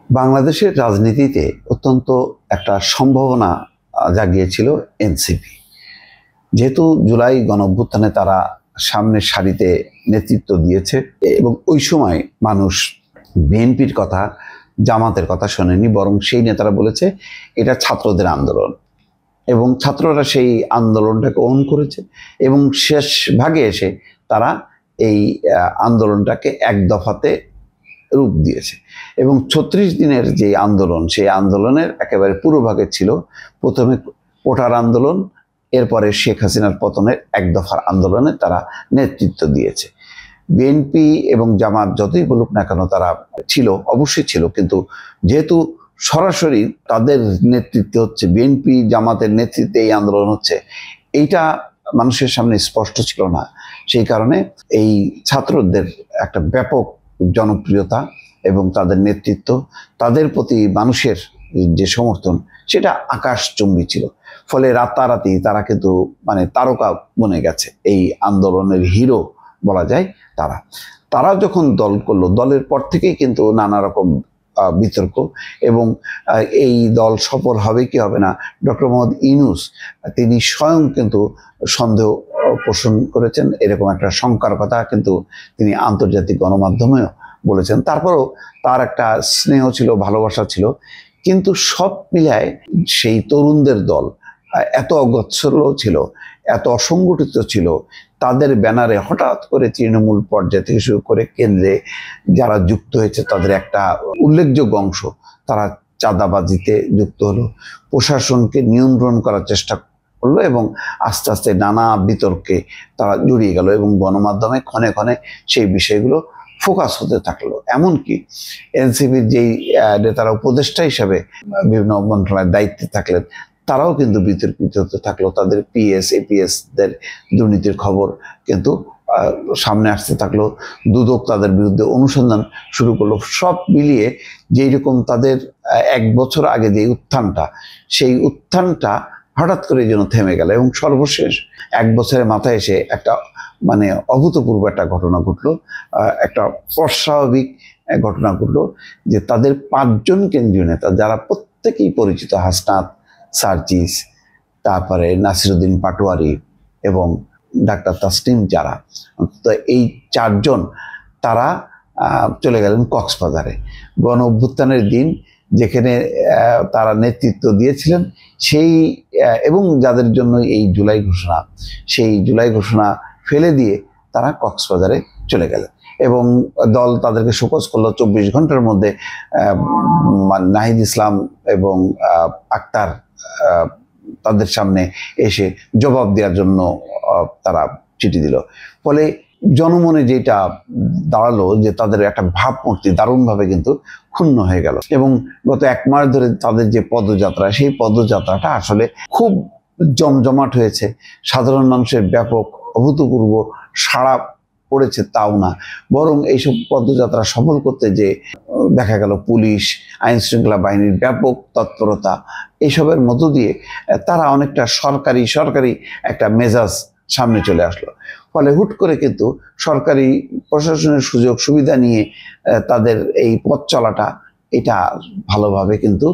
বাংলাদেশের রাজনীতিতে অত্যন্ত একটা সম্ভাবনা জাগিয়েছিল এনসিপি। যেহেতু জুলাই গণঅভ্যুত্থানে তারা সামনের সারিতে নেতৃত্ব দিয়েছে এবং ওই সময় মানুষ বিএনপির কথা, জামাতের কথা শোনেনি, বরং সেই নেতারা বলেছে এটা ছাত্রদের আন্দোলন এবং ছাত্ররা সেই আন্দোলনটাকে ওন করেছে এবং শেষ ভাগে এসে তারা এই আন্দোলনটাকে এক দফাতে রূপ দিয়েছে। এবং ৩৬ দিনের যে আন্দোলন, সেই আন্দোলনের একেবারে পুরোভাগে ছিল প্রথমে কোটার আন্দোলন, এরপরে শেখ হাসিনার পতনের এক দফার আন্দোলনে তারা নেতৃত্ব দিয়েছে। বিএনপি এবং জামাত যতই বলুক না কেন তারা ছিল, অবশ্যই ছিল, কিন্তু যেহেতু সরাসরি তাদের নেতৃত্বে হচ্ছে, বিএনপি জামাতের নেতৃত্বে এই আন্দোলন হচ্ছে, এইটা মানুষের সামনে স্পষ্ট ছিল না। সেই কারণে এই ছাত্রদের একটা ব্যাপক জনপ্রিয়তা এবং তাদের নেতৃত্ব, তাদের প্রতি মানুষের যে সমর্থন, সেটা আকাশচুম্বী ছিল। ফলে রাতারাতি তারা কিন্তু তারকা বনে গেছে, এই আন্দোলনের হিরো বলা যায় তারা যখন দল করলো, দলের পর থেকেই কিন্তু নানা রকম বিতর্ক এবং এই দল সফল হবে কি হবে না, ডক্টর মোহাম্মদ ইউনূস তিনি স্বয়ং কিন্তু সন্দেহ পোষণ করেছেন, এরকম একটা শঙ্কার কথা কিন্তু তিনি আন্তর্জাতিক গণমাধ্যমেও বলেছেন। তারপরেও তার একটা স্নেহ ছিল, ভালোবাসা ছিল, কিন্তু সব মিলায় সেই তরুণদের দল এত অগোছল ছিল, এত অসংগঠিত ছিল। তাদের ব্যানারে হঠাৎ করে তৃণমূল পর্যায় থেকে শুরু করে কেন্দ্রে যারা যুক্ত হয়েছে তাদের একটা উল্লেখযোগ্য অংশ তারা চাঁদাবাজিতে যুক্ত হলো, প্রশাসনকে নিয়ন্ত্রণ করার চেষ্টা করলো এবং আস্তে আস্তে নানা বিতর্কে তারা জড়িয়ে গেল এবং গণমাধ্যমে ক্ষণে ক্ষণে সেই বিষয়গুলো ফোকাস হতে থাকলো। এমনকি এনসিপির যেই নেতারা উপদেষ্টা হিসাবে বিভিন্ন মন্ত্রণালয়ের দায়িত্বে থাকলেন, তারাও কিন্তু বিতর্কিত হতে থাকলো। তাদের পিএস এপিএসদের দুর্নীতির খবর কিন্তু সামনে আসতে থাকলো, দুদক তাদের বিরুদ্ধে অনুসন্ধান শুরু করলো। সব মিলিয়ে যেই রকম তাদের এক বছর আগে যে উত্থানটা, সেই উত্থানটা হঠাৎ করে যেন থেমে গেল এবং সর্বশেষ এক বছরের মাথায় এসে একটা অভূতপূর্ব একটা ঘটনা ঘটলো, একটা অস্বাভাবিক ঘটনা ঘটলো যে তাদের ৫ জন কেন্দ্রীয় নেতা, যারা প্রত্যেকেই পরিচিত, হাসনাত, সার্জিস, তারপরে নাসিরুদ্দিন পাটোয়ারি এবং ডাক্তার তাসনিম, যারা তো এই ৪ জন তারা চলে গেলেন কক্সবাজারে গণ অভ্যুত্থানের দিন, যেখানে তারা নেতৃত্ব দিয়েছিলেন সেই এবং যাদের জন্য এই জুলাই ঘোষণা, সেই জুলাই ঘোষণা ফেলে দিয়ে তারা কক্সবাজারে চলে গেলেন এবং দল তাদেরকে শোকজ করলো। ২৪ ঘন্টার মধ্যে নাহিদ ইসলাম এবং আক্তার তাদের সামনে এসে জবাব দেওয়ার জন্য তারা চিঠি দিল। ফলে জনমনে যেটা দাঁড়ালো যে তাদের একটা ভাবমূর্তি দারুণভাবে কিন্তু ক্ষুণ্ণ হয়ে গেল এবং গত ১ মাস ধরে তাদের যে পদযাত্রা, সেই পদযাত্রাটা আসলে খুব জমজমাট হয়েছে। সাধারণ মানুষের ব্যাপক অভূতপূর্ব সাড়া পড়েছে তাও না, বরং এইসব পদযাত্রা সফল করতে যে দেখা গেল পুলিশ, আইন শৃঙ্খলা বাহিনীর ব্যাপক তৎপরতা, এইসবের মধ্য দিয়ে তারা অনেকটা সরকারি একটা মেজাজ সামনে চলে আসলো। ফলে হুট করে কিন্তু সরকারি প্রশাসনের সুযোগ সুবিধা নিয়ে তাদের এই পথ চলাটা, এটা ভালোভাবে কিন্তু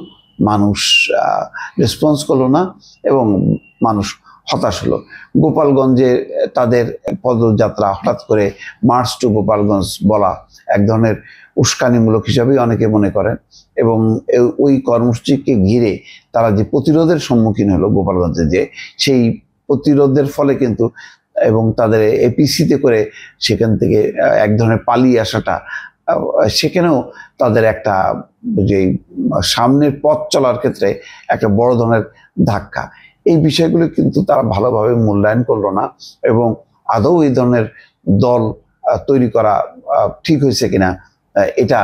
মানুষ রেসপন্স করলো না এবং মানুষ হতাশ হলো। গোপালগঞ্জে তাদের পদযাত্রা, হঠাৎ করে মার্চ টু গোপালগঞ্জ বলা এক ধরনের উস্কানিমূলক হিসাবেই অনেকে মনে করেন এবং ওই কর্মসূচিকে ঘিরে তারা যে প্রতিরোধের সম্মুখীন হলো গোপালগঞ্জে, যে সেই প্রতিরোধের ফলে কিন্তু এবং তাদের এপিসিতে করে সেখান থেকে এক ধরনের পালিয়ে আসাটা, সেখানেও তাদের একটা যে সামনের পথ চলার ক্ষেত্রে একটা বড় ধরনের ধাক্কা, এই বিষয়গুলো কিন্তু তারা ভালোভাবে মূল্যায়ন করলো না এবং আদৌ এই ধরনের দল তৈরি করা ঠিক হয়েছে কিনা, এটা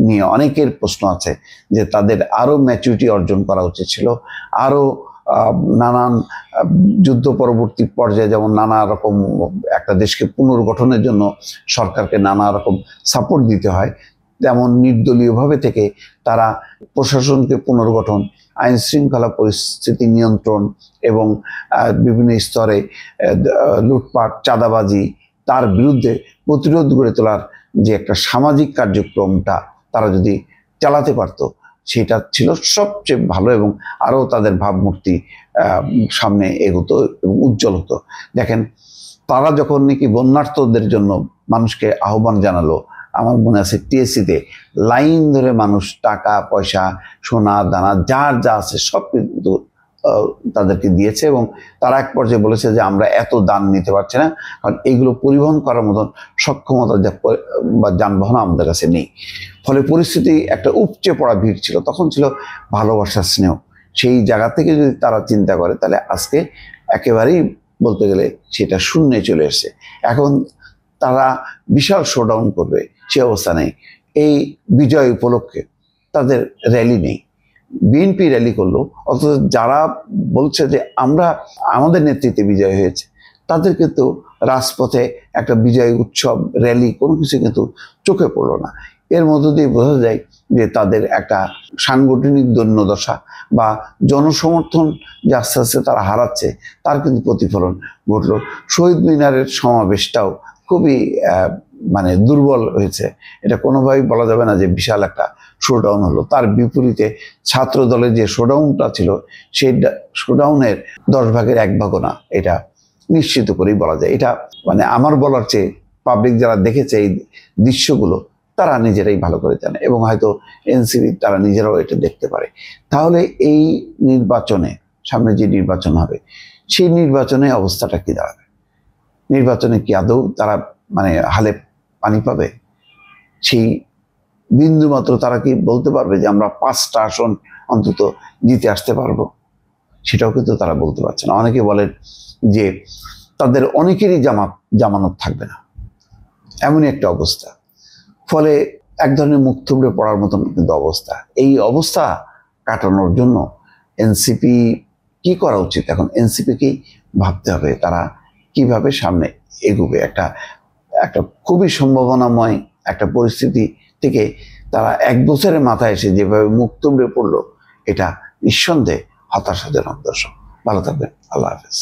নিয়ে অনেকের প্রশ্ন আছে যে তাদের আরও ম্যাচুরিটি অর্জন করা উচিত ছিল। আরও নানান যুদ্ধ পরবর্তী পর্যায়ে যেমন নানা রকম একটা দেশকে পুনর্গঠনের জন্য সরকারকে নানা রকম সাপোর্ট দিতে হয়, তেমন নির্দলীয়ভাবে থেকে তারা প্রশাসনকে পুনর্গঠন, আইন শৃঙ্খলা পরিস্থিতি নিয়ন্ত্রণ এবং বিভিন্ন স্তরে লুটপাট, চাঁদাবাজি, তার বিরুদ্ধে প্রতিরোধ গড়ে তোলার যে একটা সামাজিক কার্যক্রমটা তারা যদি চালাতে পারতো, সেটা ছিল সবচেয়ে ভালো এবং আরও তাদের ভাবমূর্তি সামনে এগোতো এবং উজ্জ্বল হতো। দেখেন, তারা যখন নাকি বন্যার্তদের জন্য মানুষকে আহ্বান জানালো, আমার মনে আছে টিএসসিতে লাইন ধরে মানুষ টাকা পয়সা সোনা দানা যার যা আছে সব কিন্তু তাদেরকে দিয়েছে এবং তারা এক পর্যায়ে বলেছে যে আমরা এত দান নিতে পারছি না, কারণ এইগুলো পরিবহন করার মতন সক্ষমতা বা যানবাহন আমাদের কাছে নেই। ফলে পরিস্থিতি একটা উপচে পড়া ভিড় ছিল, তখন ছিল ভালোবাসার স্নেহ। সেই জায়গা থেকে যদি তারা চিন্তা করে তাহলে আজকে একেবারেই বলতে গেলে সেটা শূন্যে চলে এসছে। এখন তারা বিশাল শোডাউন করবে সে অবস্থা নেই। এই বিজয় উপলক্ষে তাদের র্যালি নেই, বিএনপি র্যালি করলো, অথচ যারা বলছে যে আমরা আমাদের নেতৃত্বে বিজয় হয়েছে তাদের কিন্তু রাজপথে একটা বিজয় উৎসব র্যালি কোনো কিছু কিন্তু চোখে পড়লো না। এর মধ্য দিয়ে বোঝা যায় যে তাদের একটা সাংগঠনিক দৈন্যদশা বা জনসমর্থন যে আস্তে আস্তে তারা হারাচ্ছে তার কিন্তু প্রতিফলন ঘটলো। শহীদ মিনারের সমাবেশটাও খুবই মানে দুর্বল হয়েছে, এটা কোনোভাবেই বলা যাবে না যে বিশাল একটা শোডাউন হলো। তার বিপরীতে ছাত্র দলের যে শোডাউনটা ছিল সেই শোডাউনের 10 ভাগের 1 ভাগও না, এটা নিশ্চিত করেই বলা যায়। এটা মানে আমার বলার চেয়ে পাবলিক যারা দেখেছে এই দৃশ্যগুলো তারা নিজেরাই ভালো করে জানে এবং হয়তো এনসিপি তারা নিজেরাও এটা দেখতে পারে। তাহলে এই নির্বাচনে, সামনে যে নির্বাচন হবে সেই নির্বাচনে অবস্থাটা কি দাঁড়াবে? নির্বাচনে কি আদৌ তারা মানে হালে পানি পাবে? সেই বিন্দু মাত্র তারা কি বলতে পারবে যে আমরা 5টা আসন অন্তত জিতে আসতে পারবো? সেটাও কিন্তু তারা বলতে পারছে না। অনেকে বলেন যে তাদের অনেকেরই জামানত থাকবে না, এমনই একটা অবস্থা। ফলে এক ধরনের মুখ থুবড়ে পড়ার মতন কিন্তু অবস্থা। এই অবস্থা কাটানোর জন্য এনসিপি কি করা উচিত? এখন এনসিপিকেই ভাবতে হবে তারা কিভাবে সামনে এগোবে। একটা খুবই সম্ভাবনাময় একটা পরিস্থিতি থেকে তারা 1 বছরের মাথায় এসে যেভাবে মুখ থুবড়ে পড়লো, এটা নিঃসন্দেহে হতাশাজনক। দর্শক, ভালো থাকবেন। আল্লাহ হাফেজ।